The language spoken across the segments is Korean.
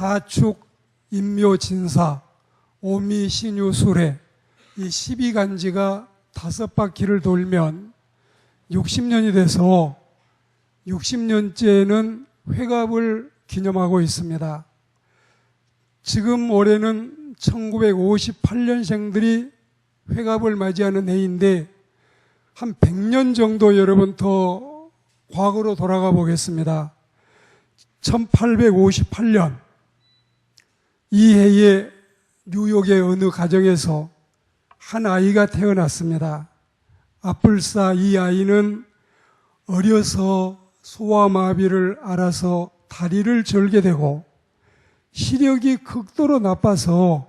사축, 인묘진사, 오미, 신유, 수레 이 12간지가 5바퀴를 돌면 60년이 돼서 60년째는 회갑을 기념하고 있습니다. 지금 올해는 1958년생들이 회갑을 맞이하는 해인데 한 100년 정도 여러분 더 과거로 돌아가 보겠습니다. 1858년 이 해에 뉴욕의 어느 가정에서 한 아이가 태어났습니다. 아뿔싸 이 아이는 어려서 소아마비를 앓아서 다리를 절게 되고 시력이 극도로 나빠서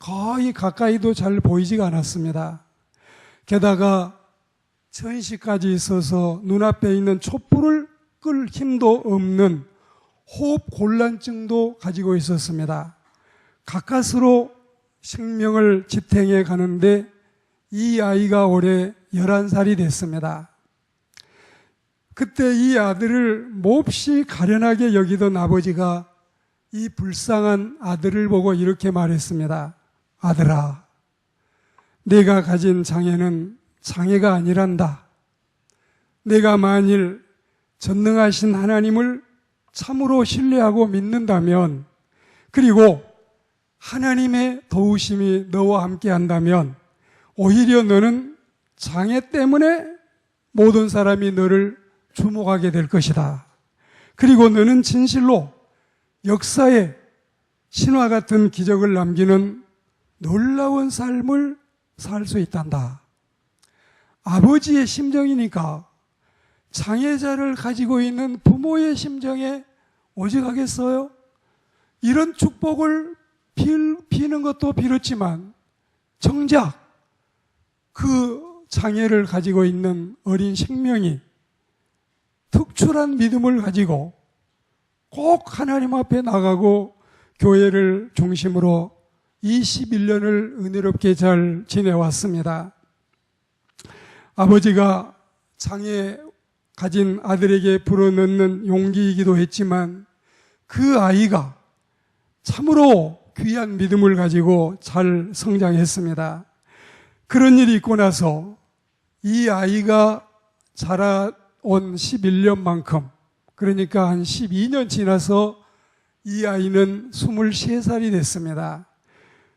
거의 가까이도 잘 보이지가 않았습니다. 게다가 천식까지 있어서 눈앞에 있는 촛불을 끌 힘도 없는 호흡곤란증도 가지고 있었습니다. 가까스로 생명을 지탱해 가는데 이 아이가 올해 11살이 됐습니다. 그때 이 아들을 몹시 가련하게 여기던 아버지가 이 불쌍한 아들을 보고 이렇게 말했습니다. 아들아, 내가 가진 장애는 장애가 아니란다. 내가 만일 전능하신 하나님을 참으로 신뢰하고 믿는다면, 그리고 하나님의 도우심이 너와 함께 한다면 오히려 너는 장애 때문에 모든 사람이 너를 주목하게 될 것이다. 그리고 너는 진실로 역사에 신화 같은 기적을 남기는 놀라운 삶을 살 수 있단다. 아버지의 심정이니까 장애자를 가지고 있는 부모의 심정에 오직하겠어요? 이런 축복을 비는 것도 빌었지만 정작 그 장애를 가지고 있는 어린 생명이 특출한 믿음을 가지고 꼭 하나님 앞에 나가고 교회를 중심으로 21년을 은혜롭게 잘 지내왔습니다. 아버지가 장애 가진 아들에게 불어넣는 용기이기도 했지만 그 아이가 참으로 귀한 믿음을 가지고 잘 성장했습니다. 그런 일이 있고 나서 이 아이가 자라온 11년만큼, 그러니까 한 12년 지나서 이 아이는 23살이 됐습니다.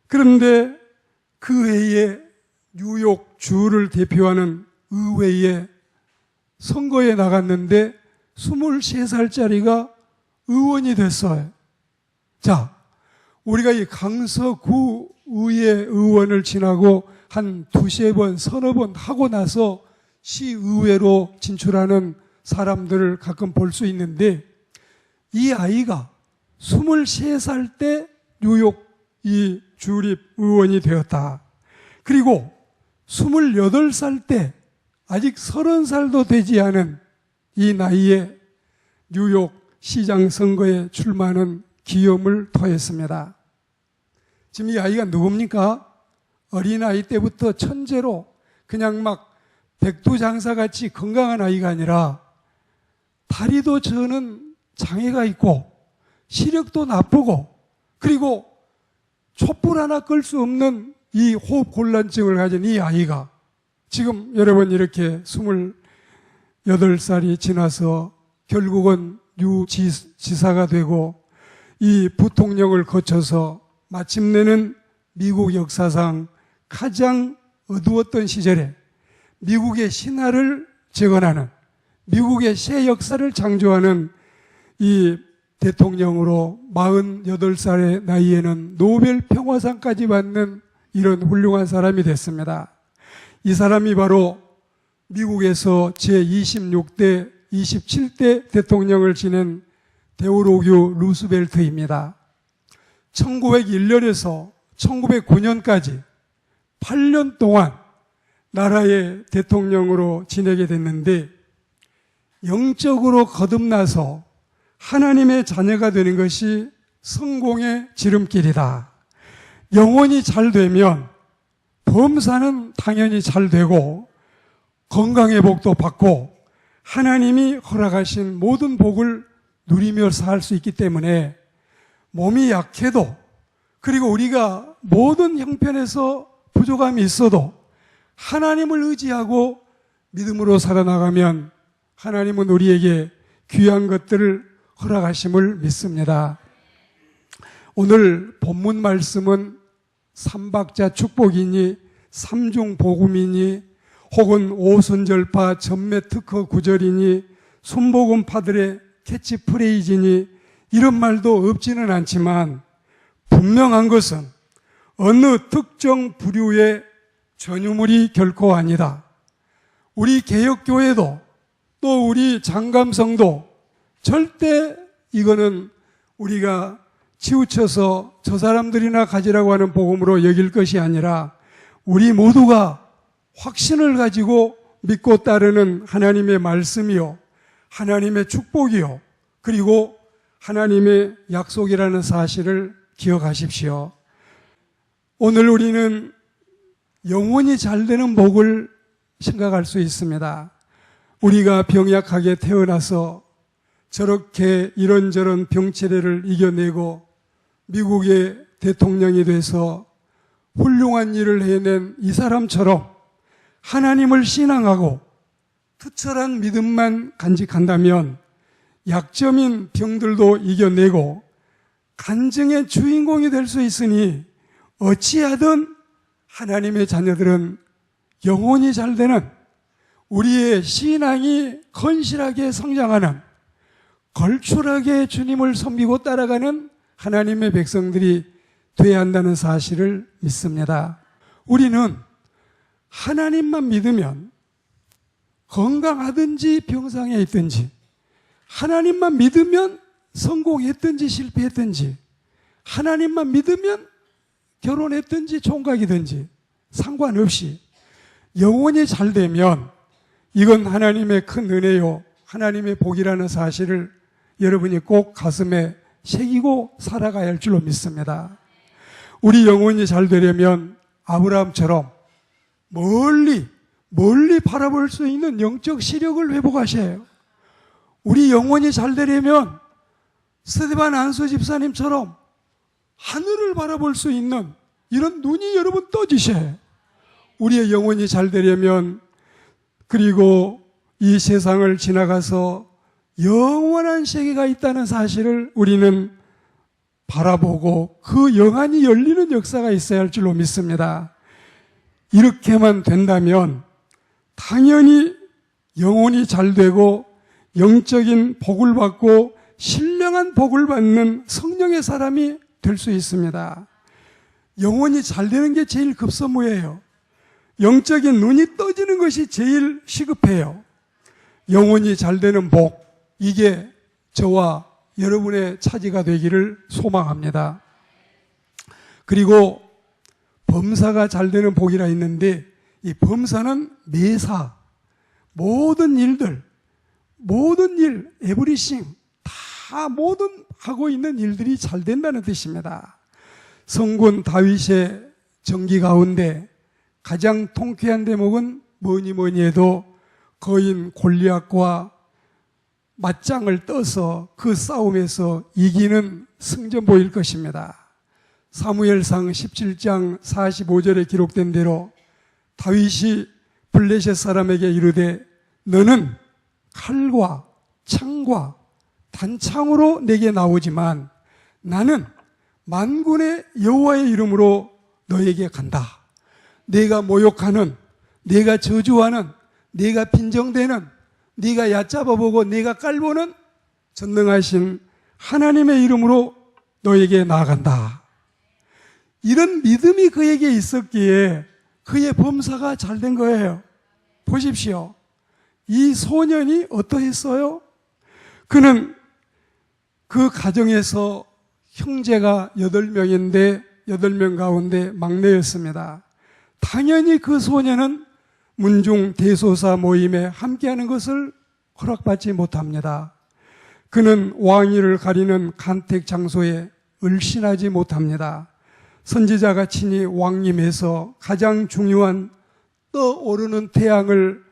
그런데 그 해에 뉴욕 주를 대표하는 의회에 선거에 나갔는데 23살짜리가 의원이 됐어요. 자, 우리가 이 강서구 의회 의원을 지나고 한 두세 번, 서너 번 하고 나서 시의회로 진출하는 사람들을 가끔 볼 수 있는데 이 아이가 23살 때 뉴욕 이 주립 의원이 되었다. 그리고 28살 때 아직 30살도 되지 않은 이 나이에 뉴욕 시장 선거에 출마하는 기염을 토했습니다. 지금 이 아이가 누굽니까? 어린아이 때부터 천재로 그냥 막 백두장사같이 건강한 아이가 아니라 다리도 저는 장애가 있고 시력도 나쁘고 그리고 촛불 하나 끌 수 없는 이 호흡곤란증을 가진 이 아이가 지금 여러분 이렇게 28살이 지나서 결국은 유지사가 되고 이 부통령을 거쳐서 마침내는 미국 역사상 가장 어두웠던 시절에 미국의 신화를 재건하는, 미국의 새 역사를 창조하는 이 대통령으로 48살의 나이에는 노벨 평화상까지 받는 이런 훌륭한 사람이 됐습니다. 이 사람이 바로 미국에서 제26대, 27대 대통령을 지낸 데오로규 루스벨트입니다. 1901년에서 1909년까지 8년 동안 나라의 대통령으로 지내게 됐는데 영적으로 거듭나서 하나님의 자녀가 되는 것이 성공의 지름길이다. 영혼이 잘 되면 범사는 당연히 잘 되고 건강의 복도 받고 하나님이 허락하신 모든 복을 누리며 살 수 있기 때문에 몸이 약해도, 그리고 우리가 모든 형편에서 부족함이 있어도 하나님을 의지하고 믿음으로 살아나가면 하나님은 우리에게 귀한 것들을 허락하심을 믿습니다. 오늘 본문 말씀은 삼박자 축복이니 삼중 복음이니 혹은 오순절파 전매 특허 구절이니 순복음파들의 캐치프레이즈니 이런 말도 없지는 않지만 분명한 것은 어느 특정 부류의 전유물이 결코 아니다. 우리 개혁교회도 또 우리 장감성도 절대 이거는 우리가 치우쳐서 저 사람들이나 가지라고 하는 복음으로 여길 것이 아니라 우리 모두가 확신을 가지고 믿고 따르는 하나님의 말씀이요, 하나님의 축복이요, 그리고 하나님의 약속이라는 사실을 기억하십시오. 오늘 우리는 영원히 잘 되는 복을 생각할 수 있습니다. 우리가 병약하게 태어나서 저렇게 이런저런 병치레를 이겨내고 미국의 대통령이 돼서 훌륭한 일을 해낸 이 사람처럼 하나님을 신앙하고 투철한 믿음만 간직한다면 약점인 병들도 이겨내고 간증의 주인공이 될 수 있으니 어찌하든 하나님의 자녀들은 영혼이 잘 되는, 우리의 신앙이 건실하게 성장하는, 걸출하게 주님을 섬기고 따라가는 하나님의 백성들이 되어야 한다는 사실을 믿습니다. 우리는 하나님만 믿으면 건강하든지 병상에 있든지, 하나님만 믿으면 성공했든지 실패했든지, 하나님만 믿으면 결혼했든지 총각이든지 상관없이 영혼이 잘 되면 이건 하나님의 큰 은혜요, 하나님의 복이라는 사실을 여러분이 꼭 가슴에 새기고 살아가야 할 줄로 믿습니다. 우리 영혼이 잘 되려면 아브라함처럼 멀리 바라볼 수 있는 영적 시력을 회복하셔야 해요. 우리 영혼이 잘 되려면 스데반 안수 집사님처럼 하늘을 바라볼 수 있는 이런 눈이 여러분 떠지셔야 해요. 우리의 영혼이 잘 되려면, 그리고 이 세상을 지나가서 영원한 세계가 있다는 사실을 우리는 바라보고 그 영안이 열리는 역사가 있어야 할 줄로 믿습니다. 이렇게만 된다면 당연히 영혼이 잘 되고 영적인 복을 받고 신령한 복을 받는 성령의 사람이 될 수 있습니다. 영혼이 잘 되는 게 제일 급선무예요. 영적인 눈이 떠지는 것이 제일 시급해요. 영혼이 잘 되는 복, 이게 저와 여러분의 차지가 되기를 소망합니다. 그리고 범사가 잘 되는 복이라 있는데, 이 범사는 매사, 모든 일들, 모든 일, 에브리싱, 다 모든 하고 있는 일들이 잘 된다는 뜻입니다. 성군 다윗의 정기 가운데 가장 통쾌한 대목은 뭐니 해도 거인 골리앗과 맞짱을 떠서 그 싸움에서 이기는 승전보일 것입니다. 사무엘상 17장 45절에 기록된 대로 다윗이 블레셋 사람에게 이르되 너는 칼과 창과 단창으로 내게 나오지만 나는 만군의 여호와의 이름으로 너에게 간다. 내가 모욕하는, 내가 저주하는, 내가 빈정대는, 네가 얕잡아보고 네가 깔보는 전능하신 하나님의 이름으로 너에게 나아간다. 이런 믿음이 그에게 있었기에 그의 범사가 잘 된 거예요. 보십시오. 이 소년이 어떠했어요? 그는 그 가정에서 형제가 8명인데 8명 가운데 막내였습니다. 당연히 그 소년은 문중 대소사 모임에 함께하는 것을 허락받지 못합니다. 그는 왕위를 가리는 간택 장소에 을신하지 못합니다. 선지자가 친히 왕림해서 가장 중요한 떠오르는 태양을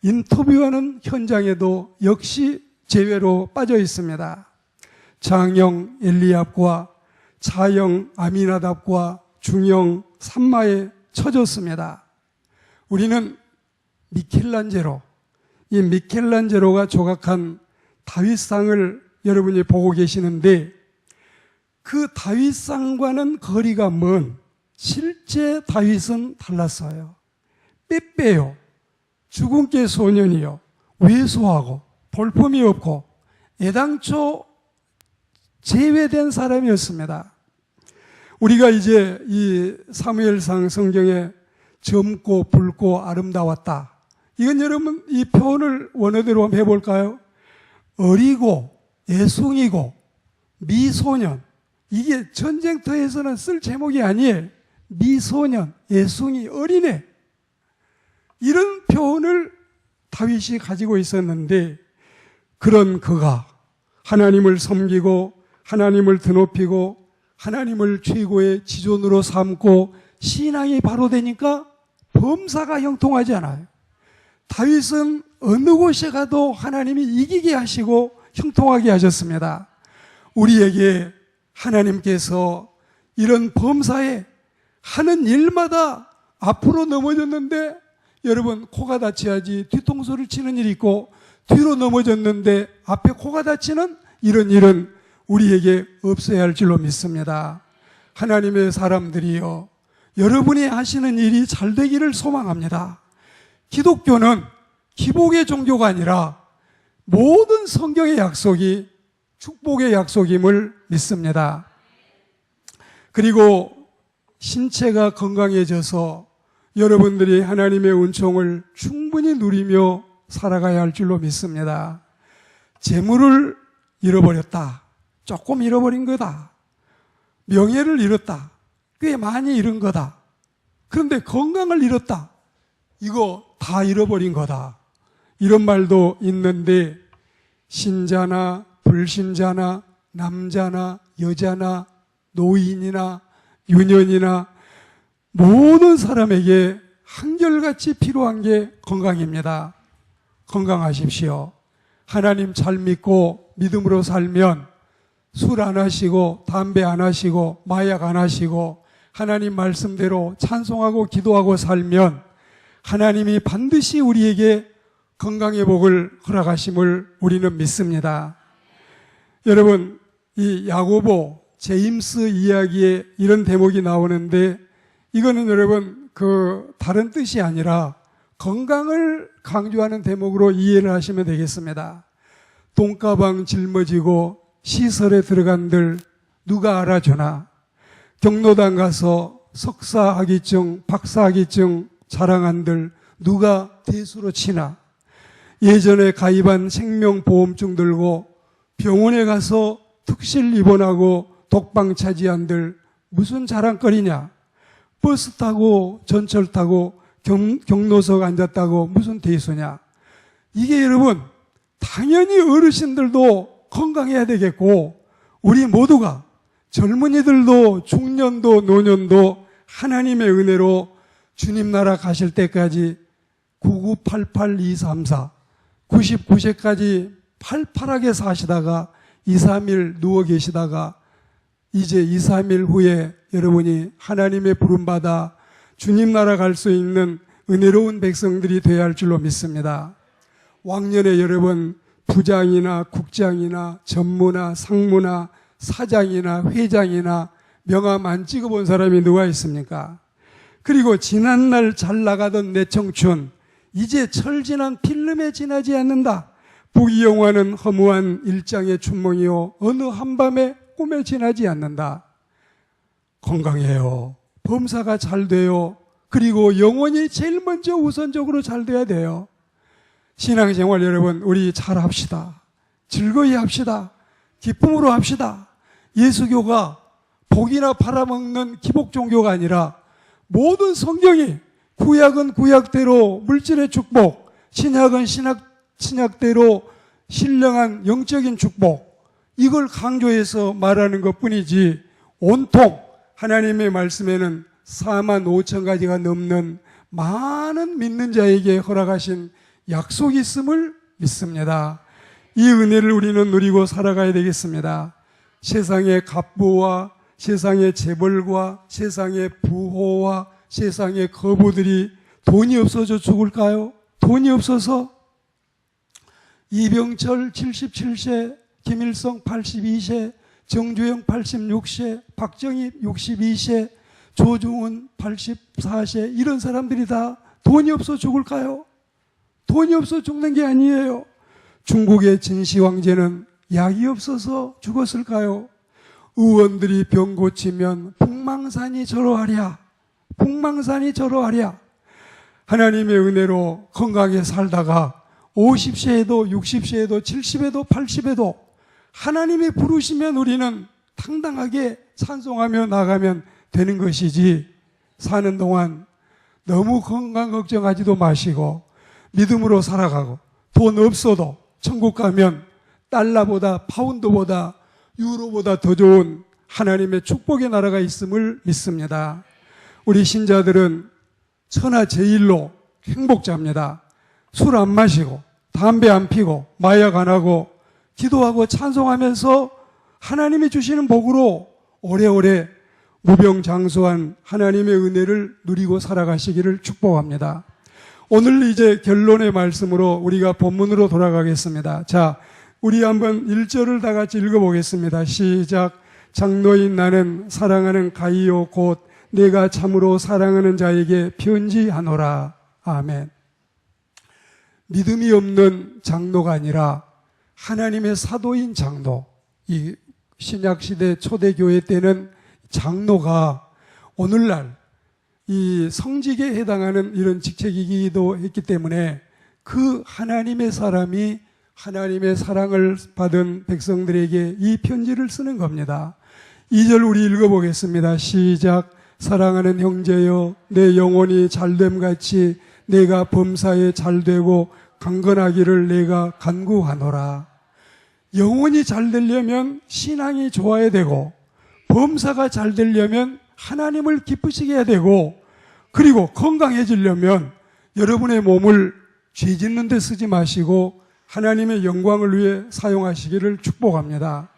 인터뷰하는 현장에도 역시 제외로 빠져 있습니다. 장형 엘리압과 차형 아미나답과 중형 삼마에 쳐졌습니다. 우리는 미켈란젤로, 이 미켈란젤로가 조각한 다윗상을 여러분이 보고 계시는데, 그 다윗상과는 거리가 먼 실제 다윗은 달랐어요. 빼빼요, 주근깨 소년이요, 왜소하고 볼품이 없고 애당초 제외된 사람이었습니다. 우리가 이제 이 사무엘상 성경에 젊고 붉고 아름다웠다, 이건 여러분 이 표현을 원어대로 한번 해볼까요? 어리고 애숭이고 미소년, 이게 전쟁터에서는 쓸 제목이 아니에요. 미소년, 애숭이, 어린애, 이런 표현을 다윗이 가지고 있었는데, 그런 그가 하나님을 섬기고 하나님을 드높이고 하나님을 최고의 지존으로 삼고 신앙이 바로 되니까 범사가 형통하지 않아요. 다윗은 어느 곳에 가도 하나님이 이기게 하시고 형통하게 하셨습니다. 우리에게 하나님께서 이런 범사에 하는 일마다 앞으로 넘어졌는데, 여러분 코가 다쳐야지 뒤통수를 치는 일이 있고, 뒤로 넘어졌는데 앞에 코가 다치는 이런 일은 우리에게 없어야 할 줄로 믿습니다. 하나님의 사람들이요, 여러분이 하시는 일이 잘 되기를 소망합니다. 기독교는 기복의 종교가 아니라 모든 성경의 약속이 축복의 약속임을 믿습니다. 그리고 신체가 건강해져서 여러분들이 하나님의 은총을 충분히 누리며 살아가야 할 줄로 믿습니다. 재물을 잃어버렸다, 조금 잃어버린 거다. 명예를 잃었다, 꽤 많이 잃은 거다. 그런데 건강을 잃었다, 이거 다 잃어버린 거다. 이런 말도 있는데, 신자나 불신자나 남자나 여자나 노인이나 유년이나 모든 사람에게 한결같이 필요한 게 건강입니다. 건강하십시오. 하나님 잘 믿고 믿음으로 살면 술 안 하시고 담배 안 하시고 마약 안 하시고 하나님 말씀대로 찬송하고 기도하고 살면 하나님이 반드시 우리에게 건강의 복을 허락하심을 우리는 믿습니다. 여러분, 이 야고보, 제임스 이야기에 이런 대목이 나오는데, 이거는 여러분 다른 뜻이 아니라 건강을 강조하는 대목으로 이해를 하시면 되겠습니다. 똥가방 짊어지고 시설에 들어간들 누가 알아주나? 경로당 가서 석사학위증, 박사학위증 자랑한들 누가 대수로 치나? 예전에 가입한 생명보험증 들고 병원에 가서 특실 입원하고 독방 차지한들 무슨 자랑거리냐? 버스 타고 전철 타고 경로석 앉았다고 무슨 대수냐? 이게 여러분 당연히 어르신들도 건강해야 되겠고, 우리 모두가 젊은이들도 중년도 노년도 하나님의 은혜로 주님 나라 가실 때까지 9988234 99세까지 팔팔하게 사시다가 2, 3일 누워 계시다가 이제 2, 3일 후에 여러분이 하나님의 부름받아 주님 나라 갈 수 있는 은혜로운 백성들이 되어야 할 줄로 믿습니다. 왕년에 여러분 부장이나 국장이나 전무나 상무나 사장이나 회장이나 명함 안 찍어본 사람이 누가 있습니까? 그리고 지난날 잘 나가던 내 청춘, 이제 철지난 필름에 지나지 않는다. 부귀영화는 허무한 일장의 춘몽이요 어느 한밤에 꿈에 지나지 않는다. 건강해요. 범사가 잘 돼요. 그리고 영혼이 제일 먼저 우선적으로 잘 돼야 돼요. 신앙생활 여러분 우리 잘 합시다. 즐거이 합시다. 기쁨으로 합시다. 예수교가 복이나 팔아먹는 기복 종교가 아니라 모든 성경이 구약은 구약대로 물질의 축복, 신약은 신약대로 신령한 영적인 축복, 이걸 강조해서 말하는 것뿐이지 온통 하나님의 말씀에는 4만 5천 가지가 넘는 많은 믿는 자에게 허락하신 약속이 있음을 믿습니다. 이 은혜를 우리는 누리고 살아가야 되겠습니다. 세상의 갑부와 세상의 재벌과 세상의 부호와 세상의 거부들이 돈이 없어져 죽을까요? 돈이 없어서 이병철 77세, 김일성 82세, 정주영 86세, 박정희 62세, 조중훈 84세 이런 사람들이 다 돈이 없어 죽을까요? 돈이 없어 죽는 게 아니에요. 중국의 진시 황제는 약이 없어서 죽었을까요? 의원들이 병 고치면 북망산이 절호하랴. 북망산이 절호하랴. 하나님의 은혜로 건강하게 살다가 50세에도 60세에도 70에도 80에도 하나님이 부르시면 우리는 당당하게 찬송하며 나가면 되는 것이지, 사는 동안 너무 건강 걱정하지도 마시고 믿음으로 살아가고 돈 없어도 천국 가면 달러보다 파운드보다 유로보다 더 좋은 하나님의 축복의 나라가 있음을 믿습니다. 우리 신자들은 천하제일로 행복자입니다. 술 안 마시고 담배 안 피고 마약 안 하고 기도하고 찬송하면서 하나님이 주시는 복으로 오래오래 무병장수한 하나님의 은혜를 누리고 살아가시기를 축복합니다. 오늘 이제 결론의 말씀으로 우리가 본문으로 돌아가겠습니다. 자, 우리 한번 1절을 다 같이 읽어보겠습니다. 시작. 장로인 나는 사랑하는 가이오 곧 내가 참으로 사랑하는 자에게 편지하노라. 아멘. 믿음이 없는 장로가 아니라 하나님의 사도인 장로, 이 신약시대 초대교회 때는 장로가 오늘날 이 성직에 해당하는 이런 직책이기도 했기 때문에 그 하나님의 사람이 하나님의 사랑을 받은 백성들에게 이 편지를 쓰는 겁니다. 2절 우리 읽어보겠습니다. 시작. 사랑하는 형제여, 내 영혼이 잘됨같이 내가 범사에 잘되고 강건하기를 내가 간구하노라. 영혼이 잘되려면 신앙이 좋아야 되고, 범사가 잘되려면 하나님을 기쁘시게 해야 되고, 그리고 건강해지려면 여러분의 몸을 죄 짓는 데 쓰지 마시고 하나님의 영광을 위해 사용하시기를 축복합니다.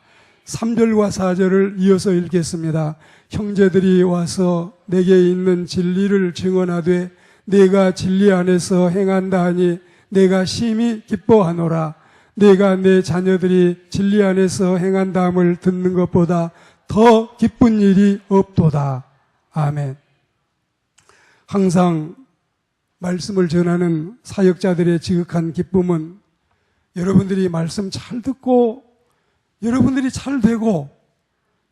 3절과 4절을 이어서 읽겠습니다. 형제들이 와서 내게 있는 진리를 증언하되 내가 진리 안에서 행한다 하니 내가 심히 기뻐하노라. 내가 내 자녀들이 진리 안에서 행한다함을 듣는 것보다 더 기쁜 일이 없도다. 아멘. 항상 말씀을 전하는 사역자들의 지극한 기쁨은 여러분들이 말씀 잘 듣고 여러분들이 잘 되고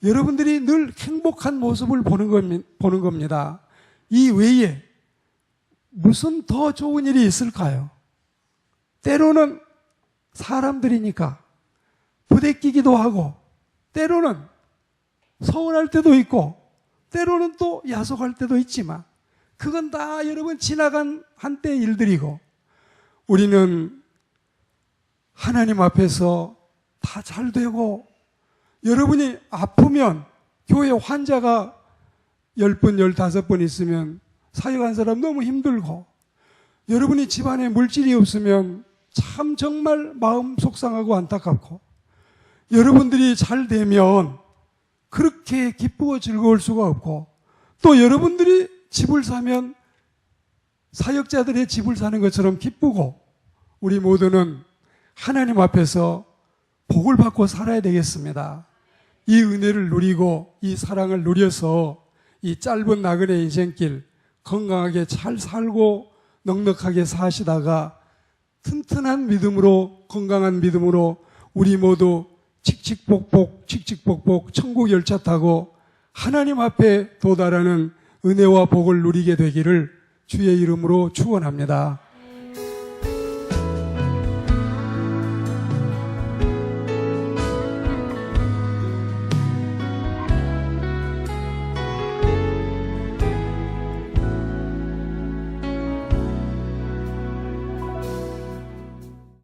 여러분들이 늘 행복한 모습을 보는 겁니다. 이 외에 무슨 더 좋은 일이 있을까요? 때로는 사람들이니까 부대끼기도 하고 때로는 서운할 때도 있고 때로는 또 야속할 때도 있지만 그건 다 여러분 지나간 한때 일들이고 우리는 하나님 앞에서 다 잘 되고 여러분이 아프면 교회 환자가 10번, 15번 있으면 사역한 사람 너무 힘들고 여러분이 집안에 물질이 없으면 참 정말 마음 속상하고 안타깝고 여러분들이 잘 되면 그렇게 기쁘고 즐거울 수가 없고 또 여러분들이 집을 사면 사역자들의 집을 사는 것처럼 기쁘고 우리 모두는 하나님 앞에서 복을 받고 살아야 되겠습니다. 이 은혜를 누리고 이 사랑을 누려서 이 짧은 나그네 인생길 건강하게 잘 살고 넉넉하게 사시다가 튼튼한 믿음으로 건강한 믿음으로 우리 모두 칙칙복복 천국 열차 타고 하나님 앞에 도달하는 은혜와 복을 누리게 되기를 주의 이름으로 축원합니다.